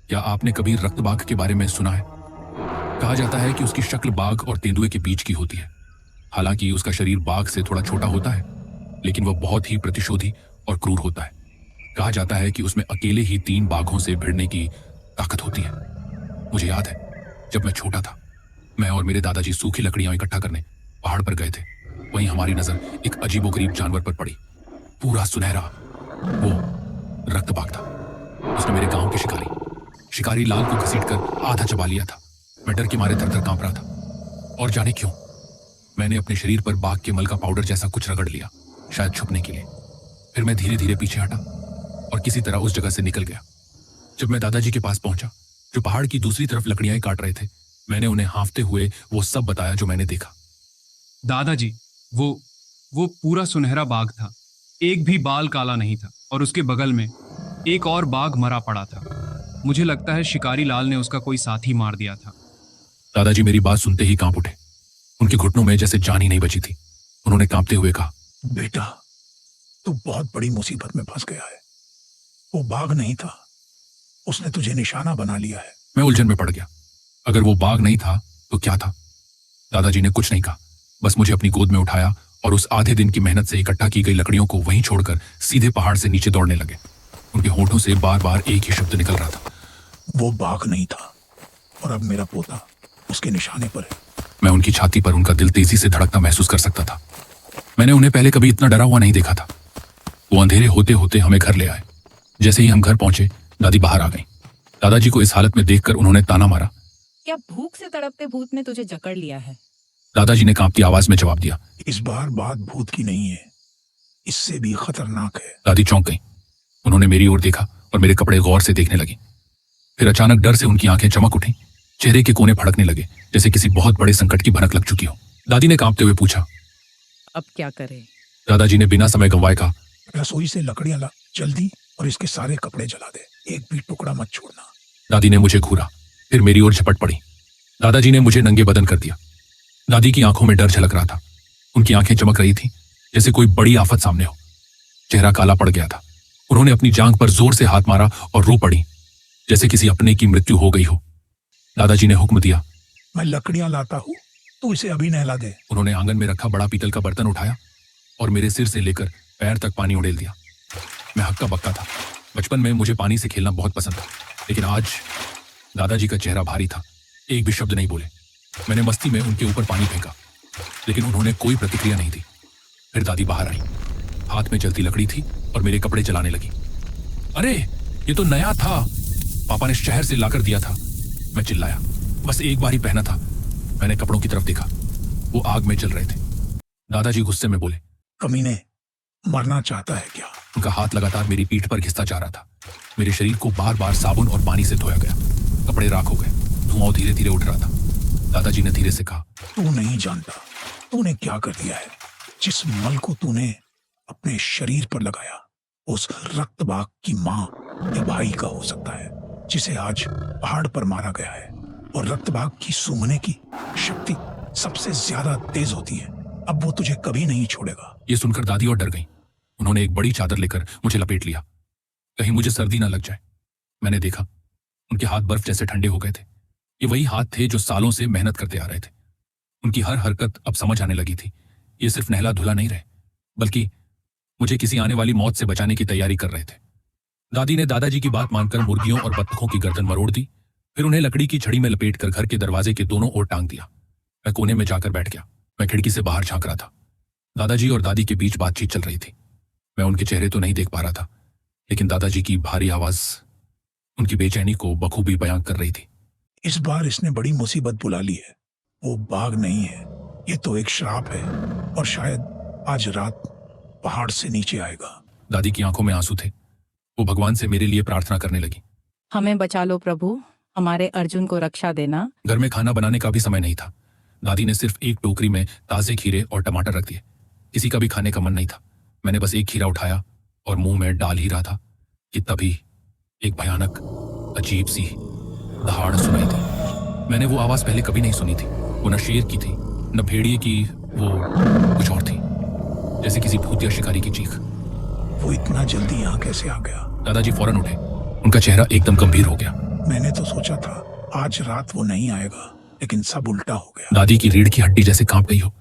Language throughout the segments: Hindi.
क्या आपने कभी रक्तबाघ के बारे में सुना है? कहा जाता है कि उसकी शक्ल बाघ और तेंदुए के बीच की होती है। हालांकि उसका शरीर बाघ से थोड़ा छोटा होता है, लेकिन वह बहुत ही प्रतिशोधी और क्रूर होता है। कहा जाता है कि उसमें अकेले ही 3 बाघों से भिड़ने की ताकत होती है। मुझे याद है, जब मैं छोटा था, मैं और मेरे दादाजी सूखी लकड़ियां इकट्ठा करने पहाड़ पर गए थे। वहीं हमारी नजर एक अजीबोगरीब जानवर पर पड़ी, पूरा सुनहरा। वो रक्तबाघ था। उसने मेरे गांव के शिकारी लाल को घसीटकर आधा चबा लिया था। मैं डर के मारे थर-थर कांप रहा था, और जाने क्यों मैंने अपने शरीर पर बाघ के मल का पाउडर जैसा कुछ रगड़ लिया, शायद छुपने के लिए। फिर मैं धीरे धीरे पीछे हटा और किसी तरह उस जगह से निकल गया। जब मैं दादाजी के पास पहुंचा, जो पहाड़ की दूसरी तरफ लकड़ियां काट रहे थे, मैंने उन्हें हाँफते हुए वो सब बताया जो मैंने देखा। दादाजी, वो पूरा सुनहरा बाघ था। एक भी बाल काला नहीं था, और उसके बगल में एक और बाघ मरा पड़ा था। मुझे लगता है शिकारी लाल ने उसका कोई साथी मार दिया था। दादाजी मेरी बात सुनते ही कांप उठे। उनके घुटनों में जैसे जान ही नहीं बची थी। उन्होंने कांपते हुए कहा, बेटा, तू बहुत बड़ी मुसीबत में फंस गया है। वो बाघ नहीं था, उसने तुझे निशाना बना लिया है। मैं उलझन में पड़ गया। अगर वो बाघ नहीं था तो क्या था? दादाजी ने कुछ नहीं कहा, बस मुझे अपनी गोद में उठाया और उस आधे दिन की मेहनत से इकट्ठा की गई लकड़ियों को वहीं छोड़कर सीधे पहाड़ से नीचे दौड़ने लगे। उनके होठों से बार बार एक ही शब्द निकल रहा था, वो बाघ नहीं था, और अब मेरा पोता उसके निशाने पर है। मैं उनकी छाती पर उनका दिल तेजी से धड़कता महसूस कर सकता था। मैंने उन्हें पहले कभी इतना डरा हुआ नहीं देखा था। वो अंधेरे होते होते हमें घर ले आए। जैसे ही हम घर पहुंचे, दादी बाहर आ गई। दादाजी को इस हालत में देखकर उन्होंने ताना मारा, क्या भूख से तड़पते भूत ने तुझे जकड़ लिया है? दादाजी ने कांपती आवाज में जवाब दिया, इस बार बात भूत की नहीं है, इससे भी खतरनाक है। दादी चौंक गई। उन्होंने मेरी ओर देखा और मेरे कपड़े गौर से देखने लगी। फिर अचानक डर से उनकी आंखें चमक उठी, चेहरे के कोने फड़कने लगे, जैसे किसी बहुत बड़े संकट की भनक लग चुकी हो। दादी ने कांपते हुए पूछा, अब क्या करें? दादाजी ने बिना समय गंवाए कहा, रसोई से लकड़ियां ला जल्दी, और इसके सारे कपड़े जला दे, एक भी टुकड़ा मत छोड़ना। दादी ने मुझे घूरा, फिर मेरी ओर झपट पड़ी। दादाजी ने मुझे नंगे बदन कर दिया। दादी की आंखों में डर झलक रहा था। उनकी आंखें चमक रही थी, जैसे कोई बड़ी आफत सामने हो। चेहरा काला पड़ गया था। उन्होंने अपनी जांघ पर जोर से हाथ मारा और रो पड़ी, जैसे किसी अपने की मृत्यु हो गई हो। दादाजी ने हुक्म दिया, मैं लकड़ियां लाता हूँ, तू इसे अभी नहला दे। उन्होंने आंगन में रखा बड़ा पीतल का बर्तन उठाया और मेरे सिर से लेकर पैर तक पानी उड़ेल दिया। मैं हक्का बक्का था। बचपन में मुझे पानी से खेलना बहुत पसंद था, लेकिन आज दादाजी का चेहरा भारी था। एक भी शब्द नहीं बोले। मैंने मस्ती में उनके ऊपर पानी फेंका, लेकिन उन्होंने कोई प्रतिक्रिया नहीं दी। फिर दादी बाहर आई। हाथ में जलती लकड़ी थी और मेरे कपड़े जलाने लगी। अरे, ये तो नया था, पापा ने शहर से लाकर दिया था। मैं चिल्लाया। बस एक बार ही पहना था। मैंने कपड़ों की तरफ देखा, वो आग में जल रहे थे। दादाजी गुस्से में बोले, कमीने, मरना चाहता है क्या? उनका हाथ लगातार मेरी पीठ पर घिसता जा रहा था। मेरे शरीर को बार बार साबुन और पानी से धोया गया। कपड़े राख हो गए, धुआं धीरे धीरे उठ रहा था। दादाजी ने धीरे से कहा, तू नहीं जानता तूने क्या कर दिया है। जिस मल को तूने अपने शरीर पर लगाया, उस रक्तबाघ की माँ या भाई का हो सकता है, जिसे आज पहाड़ पर मारा गया है। और रक्तबाघ की सूंघने की शक्ति सबसे ज्यादा तेज होती है। अब वो तुझे कभी नहीं छोड़ेगा। ये सुनकर दादी और डर गई। उन्होंने एक बड़ी चादर लेकर मुझे लपेट लिया, कहीं मुझे सर्दी ना लग जाए। मैंने देखा, उनके हाथ बर्फ जैसे ठंडे हो गए थे। ये वही हाथ थे जो सालों से मेहनत करते आ रहे थे। उनकी हर हरकत अब समझ आने लगी थी। ये सिर्फ नहला धुला नहीं रहे, बल्कि मुझे किसी आने वाली मौत से बचाने की तैयारी कर रहे थे। दादी ने दादाजी की बात मानकर मुर्गियों और बत्तखों की गर्दन मरोड़ दी, फिर उन्हें लकड़ी की छड़ी में लपेटकर घर के दरवाजे के दोनों ओर टांग दिया। मैं कोने में जाकर बैठ गया। मैं खिड़की से बाहर झांक रहा था। दादाजी और दादी के बीच बातचीत चल रही थी। मैं उनके चेहरे तो नहीं देख पा रहा था, लेकिन दादाजी की भारी आवाज उनकी बेचैनी को बखूबी बयां कर रही थी। इस बार इसने बड़ी मुसीबत बुला ली है। वो बाघ नहीं है, ये तो एक श्राप है, और शायद आज रात पहाड़ से नीचे आएगा। दादी की आंखों में आंसू थे। वो भगवान से मेरे लिए प्रार्थना करने लगी, हमें बचा लो प्रभु, हमारे अर्जुन को रक्षा देना। घर में खाना बनाने का भी समय नहीं था। दादी ने सिर्फ एक टोकरी में ताजे खीरे और टमाटर रख दिए। किसी का भी खाने का मन नहीं था। मैंने बस एक खीरा उठाया और मुंह में डाल ही रहा था कि तभी एक भयानक अजीब सी दहाड़ सुनाई थी। मैंने वो आवाज पहले कभी नहीं सुनी थी। वो न शेर की थी, न भेड़िए की, वो कुछ और थी, जैसे किसी भूतिया शिकारी की चीख। वो इतना जल्दी यहाँ कैसे आ गया? दादाजी फौरन उठे। उनका चेहरा एकदम गंभीर हो गया। मैंने तो सोचा था आज रात वो नहीं आएगा, लेकिन सब उल्टा हो गया। दादी की रीढ़ की हड्डी जैसे कांप गई हो।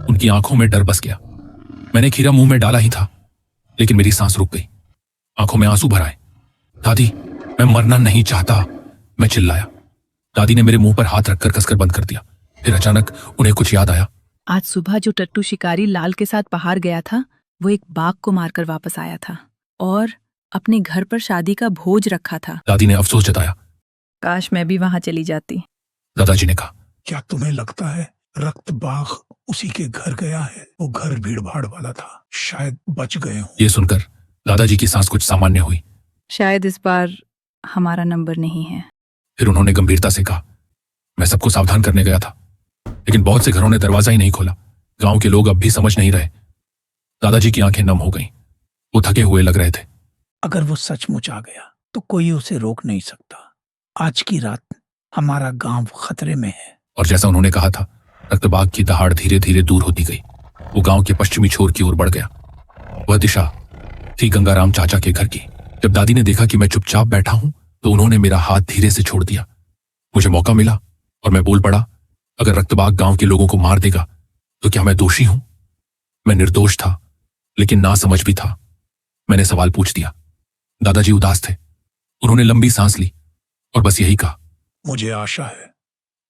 उनकी आंखों में डर बस गया। मैंने खीरा मुंह में डाला ही था, लेकिन मेरी सांस रुक गई। आंखों में आंसू भर आए। दादी, मैं मरना नहीं चाहता, मैं चिल्लाया। दादी ने मेरे मुंह पर हाथ रखकर कसकर बंद कर दिया। फिर अचानक उन्हें कुछ याद आया। आज सुबह जो टट्टू शिकारी लाल के साथ पहाड़ गया था, वो एक बाघ को मारकर वापस आया था और अपने घर पर शादी का भोज रखा था। दादी ने अफसोस जताया। काश मैं भी वहां चली जाती। दादाजी ने कहा, क्या तुम्हें लगता है रक्त बाघ उसी के घर गया है? वो घर भीड़ भाड़ वाला था, शायद बच गए हों। यह सुनकर दादाजी की सांस कुछ सामान्य हुई। शायद इस बार हमारा नंबर नहीं है। फिर उन्होंने गंभीरता से कहा, मैं सबको सावधान करने गया था, लेकिन बहुत से घरों ने दरवाजा ही नहीं खोला। गांव के लोग अब भी समझ नहीं रहे। दादाजी की आंखें नम हो गईं। वो थके हुए लग रहे थे। अगर वो सचमुच आ गया तो कोई उसे रोक नहीं सकता। आज की रात हमारा गांव खतरे में है। और जैसा उन्होंने कहा था, रक्तबाग की दहाड़ धीरे धीरे दूर होती गई। वो गांव के पश्चिमी छोर की ओर बढ़ गया। वह दिशा थी गंगाराम चाचा के घर की। जब दादी ने देखा कि मैं चुपचाप बैठा हूं, तो उन्होंने मेरा हाथ धीरे से छोड़ दिया। मुझे मौका मिला और मैं बोल पड़ा, अगर रक्तबाग गांव के लोगों को मार देगा तो क्या मैं दोषी हूं? मैं निर्दोष था, लेकिन नासमझ भी था। मैंने सवाल पूछ दिया। दादाजी उदास थे। उन्होंने लंबी सांस ली और बस यही कहा, मुझे आशा है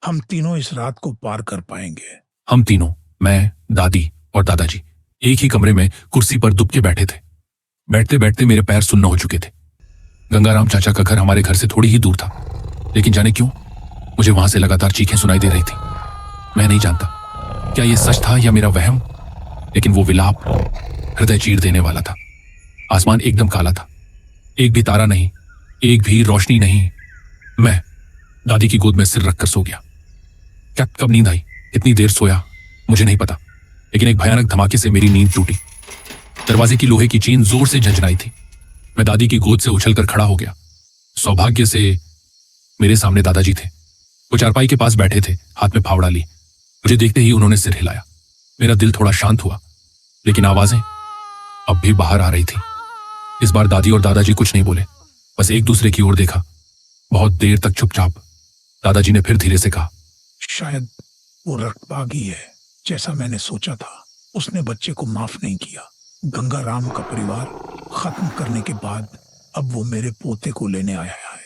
हम तीनों इस रात को पार कर पाएंगे। हम तीनों, मैं, दादी और दादाजी, एक ही कमरे में कुर्सी पर दुबके बैठे थे। बैठते बैठते मेरे पैर सुन्न हो चुके थे। गंगाराम चाचा का घर हमारे घर से थोड़ी ही दूर था, लेकिन जाने क्यों मुझे वहां से लगातार चीखें सुनाई दे रही थी। मैं नहीं जानता क्या यह सच था या मेरा वहम, लेकिन वो विलाप हृदय चीर देने वाला था। आसमान एकदम काला था, एक भी तारा नहीं, एक भी रोशनी नहीं। मैं दादी की गोद में सिर रखकर सो गया। क्या कब नींद आई, इतनी देर सोया, मुझे नहीं पता, लेकिन एक भयानक धमाके से मेरी नींद टूटी। दरवाजे की लोहे की चेन जोर से झंझनाई थी। मैं दादी की गोद से उछलकर खड़ा हो गया। सौभाग्य से मेरे सामने दादाजी थे। वो चारपाई के पास बैठे थे, हाथ में फावड़ा ली। मुझे देखते ही उन्होंने सिर हिलाया। मेरा दिल थोड़ा शांत हुआ, लेकिन आवाजें अब भी बाहर आ रही थी। इस बार दादी और दादाजी कुछ नहीं बोले, बस एक दूसरे की ओर देखा। बहुत देर तक चुपचाप। दादाजी ने फिर धीरे से कहा, शायद वो रक्तबाग ही है, जैसा मैंने सोचा था। उसने बच्चे को माफ नहीं किया। गंगाराम का परिवार खत्म करने के बाद अब वो मेरे पोते को लेने आया है।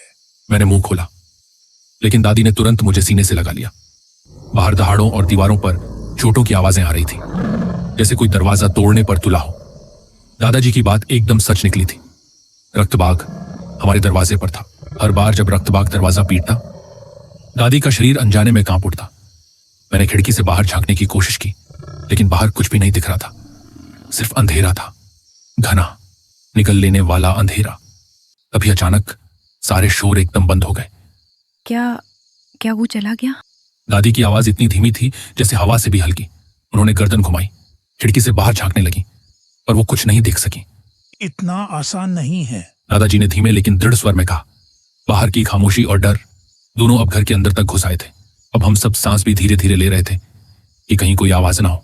मैंने मुंह खोला, लेकिन दादी ने तुरंत मुझे सीने से लगा लिया। बाहर दहाड़ों और दीवारों पर चोटों की आवाजें आ रही थी, जैसे कोई दरवाजा तोड़ने पर तुला हो। दादाजी की बात एकदम सच निकली थी। रक्तबाग हमारे दरवाजे पर था। हर बार जब रक्तबाग दरवाजा पीटता, दादी का शरीर अनजाने में कांप उठता। मैंने खिड़की से बाहर झांकने की कोशिश की, लेकिन बाहर कुछ भी नहीं दिख रहा था। सिर्फ अंधेरा था, घना, निकल लेने वाला अंधेरा। तभी अचानक सारे शोर एकदम बंद हो गए। क्या वो चला गया? दादी की आवाज इतनी धीमी थी जैसे हवा से भी हल्की। उन्होंने गर्दन घुमाई, खिड़की से बाहर झांकने लगी, पर वो कुछ नहीं देख सकी। इतना आसान नहीं है, दादाजी ने धीमे लेकिन दृढ़ स्वर में कहा। बाहर की खामोशी और डर दोनों अब घर के अंदर तक घुस आए थे। अब हम सब सांस भी धीरे धीरे ले रहे थे कि कहीं कोई आवाज ना हो।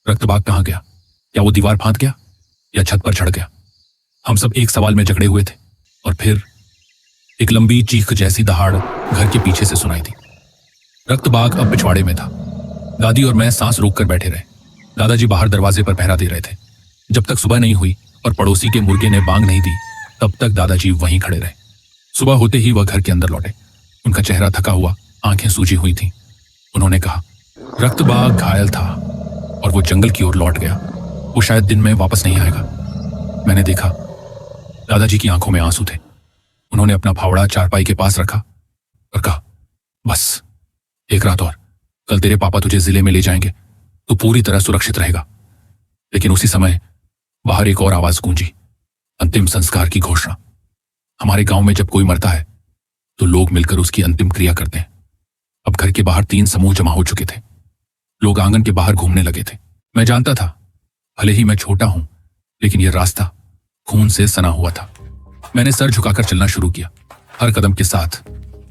रक्तबाग कहाँ गया? क्या वो दीवार फांद गया या छत पर चढ़ गया? हम सब एक सवाल में जकड़े हुए थे, और फिर एक लंबी चीख जैसी दहाड़ घर के पीछे से सुनाई दी। रक्तबाग अब पिछवाड़े में था। दादी और मैं सांस रोककर बैठे रहे। दादाजी बाहर दरवाजे पर पहरा दे रहे थे। जब तक सुबह नहीं हुई और पड़ोसी के मुर्गे ने बांग नहीं दी, तब तक दादाजी वहीं खड़े रहे। सुबह होते ही वह घर के अंदर लौटे। उनका चेहरा थका हुआ, आंखें सूजी हुई थीं। उन्होंने कहा, रक्तबाग घायल था और वो जंगल की ओर लौट गया। वो शायद दिन में वापस नहीं आएगा। मैंने देखा, दादाजी की आंखों में आंसू थे। उन्होंने अपना फावड़ा चारपाई के पास रखा और कहा, बस एक रात और, कल तेरे पापा तुझे जिले में ले जाएंगे, तो पूरी तरह सुरक्षित रहेगा। लेकिन उसी समय बाहर एक और आवाज गूंजी, अंतिम संस्कार की घोषणा। हमारे गांव में जब कोई मरता है तो लोग मिलकर उसकी अंतिम क्रिया करते हैं। अब घर के बाहर 3 समूह जमा हो चुके थे। लोग आंगन के बाहर घूमने लगे थे। मैं जानता था, भले ही मैं छोटा हूं, लेकिन यह रास्ता खून से सना हुआ था। मैंने सर झुकाकर चलना शुरू किया। हर कदम के साथ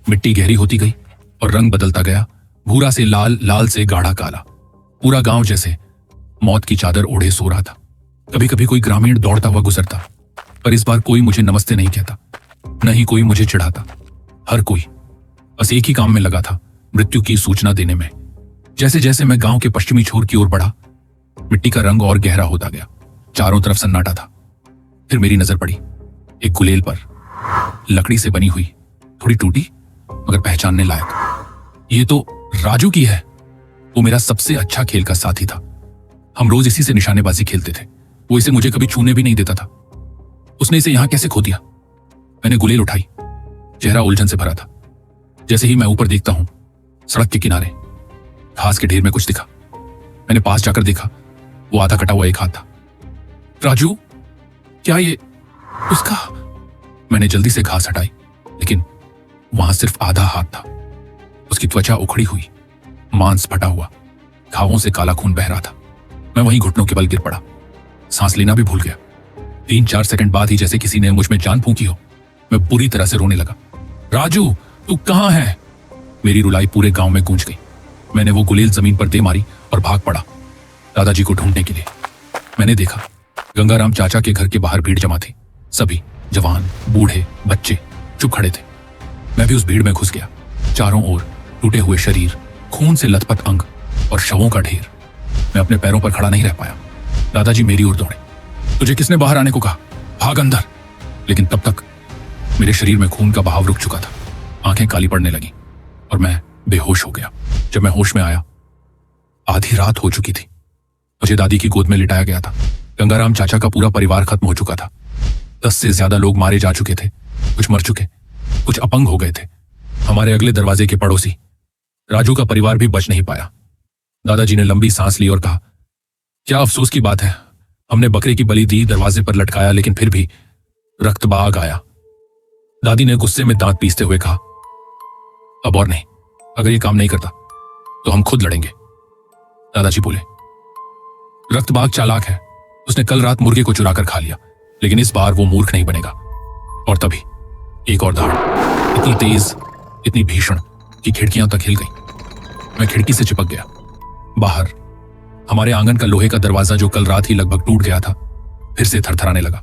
मिट्टी गहरी होती गई और रंग बदलता गया, भूरा से लाल, लाल से गाढ़ा काला। पूरा गांव जैसे मौत की चादर ओढ़े सो रहा था। कभी कभी कोई ग्रामीण दौड़ता हुआ गुजरता, पर इस बार कोई मुझे नमस्ते नहीं कहता, न ही कोई मुझे चिढ़ाता। हर कोई बस एक ही काम में लगा था, मृत्यु की सूचना देने में। जैसे जैसे मैं गांव के पश्चिमी छोर की ओर बढ़ा, मिट्टी का रंग और गहरा होता गया। चारों तरफ सन्नाटा था। फिर मेरी नजर पड़ी एक गुलेल पर, लकड़ी से बनी हुई, थोड़ी टूटी मगर पहचानने लायक। ये तो राजू की है। वो मेरा सबसे अच्छा खेल का साथी था। हम रोज इसी से निशानेबाजी खेलते थे। वो इसे मुझे कभी छूने भी नहीं देता था। उसने इसे यहां कैसे खो दिया? मैंने गुलेल उठाई। चेहरा उलझन से भरा था। जैसे ही मैं ऊपर देखता हूं, सड़क के किनारे घास के ढेर में कुछ दिखा। मैंने पास जाकर देखा, वो आधा कटा हुआ एक हाथ था। राजू, क्या ये उसका? मैंने जल्दी से घास हटाई, लेकिन वहां सिर्फ आधा हाथ था। उसकी त्वचा उखड़ी हुई, मांस फटा हुआ, घावों से काला खून बह रहा था। मैं वहीं घुटनों के बल गिर पड़ा। सांस लेना भी भूल गया। 3-4 सेकंड बाद ही जैसे किसी ने मुझ में जान फूंकी हो, मैं बुरी तरह से रोने लगा। राजू, तू कहां है? मेरी रुलाई पूरे गांव में गूंज गई। मैंने वो गुलेल जमीन पर दे मारी और भाग पड़ा दादाजी को ढूंढने के लिए। मैंने देखा गंगाराम चाचा के घर के बाहर भीड़ जमा थी। सभी जवान, बूढ़े, बच्चे चुप खड़े थे। मैं भी उस भीड़ में घुस गया। चारों ओर टूटे हुए शरीर, खून से लथपथ अंग और शवों का ढेर। मैं अपने पैरों पर खड़ा नहीं रह पाया। दादाजी मेरी ओर दौड़े। तुझे किसने बाहर आने को कहा? भाग अंदर। लेकिन तब तक मेरे शरीर में खून का बहाव रुक चुका था। आंखें काली पड़ने लगी और मैं बेहोश हो गया। जब मैं होश में आया, आधी रात हो चुकी थी। मुझे दादी की गोद में लिटाया गया था। गंगाराम चाचा का पूरा परिवार खत्म हो चुका था। 10 से ज्यादा लोग मारे जा चुके थे। कुछ मर चुके, कुछ अपंग हो गए थे। हमारे अगले दरवाजे के पड़ोसी राजू का परिवार भी बच नहीं पाया। दादाजी ने लंबी सांस ली और कहा, क्या अफसोस की बात है। हमने बकरे की बलि दी, दरवाजे पर लटकाया, लेकिन फिर भी रक्तबाग आया। दादी ने गुस्से में दांत पीसते हुए कहा, अब और नहीं। अगर ये काम नहीं करता तो हम खुद लड़ेंगे। दादाजी बोले, रक्तबाग चालाक है। उसने कल रात मुर्गे को चुराकर खा लिया, लेकिन इस बार वो मूर्ख नहीं बनेगा। और तभी एक और दहाड़, इतनी तेज, इतनी भीषण कि खिड़कियां तक हिल गई। मैं खिड़की से चिपक गया। बाहर हमारे आंगन का लोहे का दरवाजा, जो कल रात ही लगभग टूट गया था, फिर से थरथराने लगा।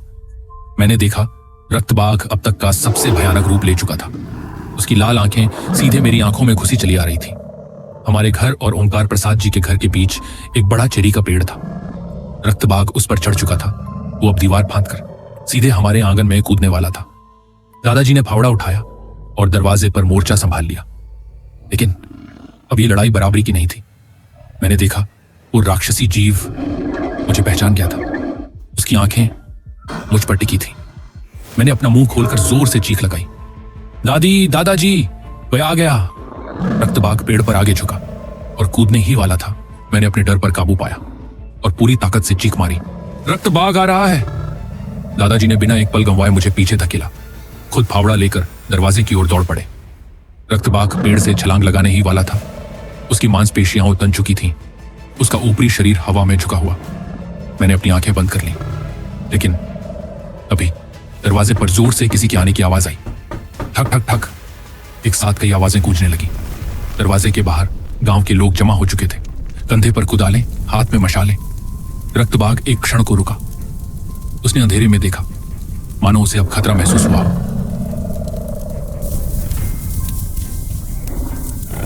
मैंने देखा रक्तबाग अब तक का सबसे भयानक रूप ले चुका था। उसकी लाल आंखें सीधे मेरी आंखों में घुसी चली आ रही थी। हमारे घर और ओंकार प्रसाद जी के घर के बीच एक बड़ा चेरी का पेड़ था। रक्तबाग उस पर चढ़ चुका था। वो अब दीवार फांदकर सीधे हमारे आंगन में कूदने वाला था। दादाजी ने फावड़ा उठाया और दरवाजे पर मोर्चा संभाल लिया। लेकिन अब ये लड़ाई बराबरी की नहीं थी। मैंने देखा वो राक्षसी जीव मुझे पहचान गया था। उसकी आंखें मुझ पर टिकी थी। मैंने अपना मुंह खोलकर जोर से चीख लगाई, दादी, दादाजी, कोई आ गया। रक्तबाग पेड़ पर आगे झुका और कूदने ही वाला था। मैंने अपने डर पर काबू पाया और पूरी ताकत से चीख मारी, रक्तबाग आ रहा है। दादाजी ने बिना एक पल गंवाए मुझे पीछे धकेला। खुद फावड़ा लेकर दरवाजे की ओर दौड़ पड़े। रक्तबाग पेड़ से छलांग लगाने ही वाला था। उसकी मांसपेशियां उतन चुकी थीं। उसका ऊपरी शरीर हवा में झुका हुआ। मैंने अपनी आंखें बंद कर ली, लेकिन अभी दरवाजे पर जोर से किसी के आने की आवाज आई। ठक ठक ठक, एक साथ कई आवाजें गूंजने लगी। दरवाजे के बाहर गांव के लोग जमा हो चुके थे। कंधे पर कुदालें, हाथ में मशालें। रक्तबाग एक क्षण को रुका। उसने अंधेरे में देखा, मानो उसे अब खतरा महसूस हुआ।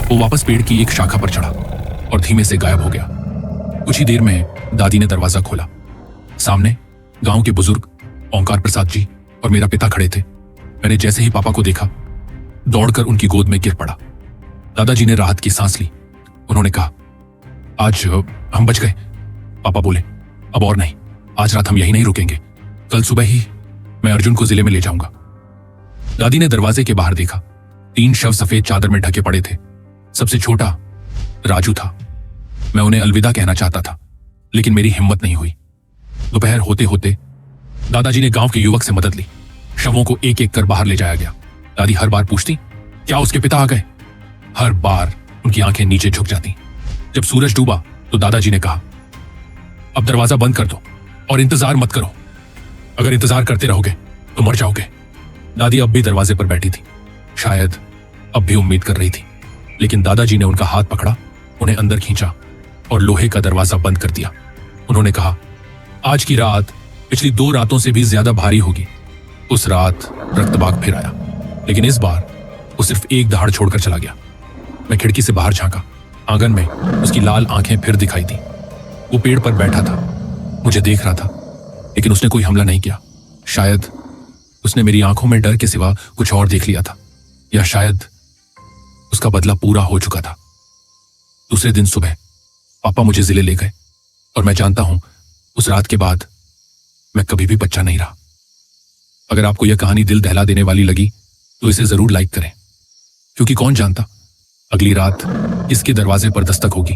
वो वापस पेड़ की एक शाखा पर चढ़ा और धीमे से गायब हो गया। कुछ ही देर में दादी ने दरवाजा खोला। सामने गांव के बुजुर्ग ओंकार प्रसाद जी और मेरा पिता खड़े थे। मैंने जैसे ही पापा को देखा, दौड़कर उनकी गोद में गिर पड़ा। दादाजी ने राहत की सांस ली। उन्होंने कहा, आज हम बच गए। पापा बोले, अब और नहीं, आज रात हम यहीं नहीं रुकेंगे। कल सुबह ही मैं अर्जुन को जिले में ले जाऊंगा। दादी ने दरवाजे के बाहर देखा। 3 शव सफेद चादर में ढके पड़े थे। सबसे छोटा राजू था। मैं उन्हें अलविदा कहना चाहता था, लेकिन मेरी हिम्मत नहीं हुई। दोपहर होते होते दादाजी ने गांव के युवक से मदद ली। शवों को एक एक कर बाहर ले जाया गया। दादी हर बार पूछती, क्या उसके पिता आ गए? हर बार उनकी आंखें नीचे झुक जाती। जब सूरज डूबा तो दादाजी ने कहा, अब दरवाजा बंद कर दो और इंतजार मत करो। अगर इंतजार करते रहोगे तो मर जाओगे। दादी अब भी दरवाजे पर बैठी थी, शायद अब भी उम्मीद कर रही थी। लेकिन दादाजी ने उनका हाथ पकड़ा, उन्हें अंदर खींचा और लोहे का दरवाजा बंद कर दिया। उन्होंने कहा, आज की रात पिछली 2 रातों से भी ज्यादा भारी होगी। उस रात रक्तबाग फिर आया, लेकिन इस बार वो सिर्फ एक दहाड़ छोड़कर चला गया। मैं खिड़की से बाहर झांका। आंगन में उसकी लाल आंखें फिर दिखाई दी। वो पेड़ पर बैठा था, मुझे देख रहा था, लेकिन उसने कोई हमला नहीं किया। शायद उसने मेरी आंखों में डर के सिवा कुछ और देख लिया था, या शायद उसका बदला पूरा हो चुका था। दूसरे दिन सुबह पापा मुझे जिले ले गए और मैं जानता हूं उस रात के बाद मैं कभी भी बच्चा नहीं रहा। अगर आपको यह कहानी दिल दहला देने वाली लगी तो इसे जरूर लाइक करें, क्योंकि कौन जानता अगली रात किसके दरवाजे पर दस्तक होगी।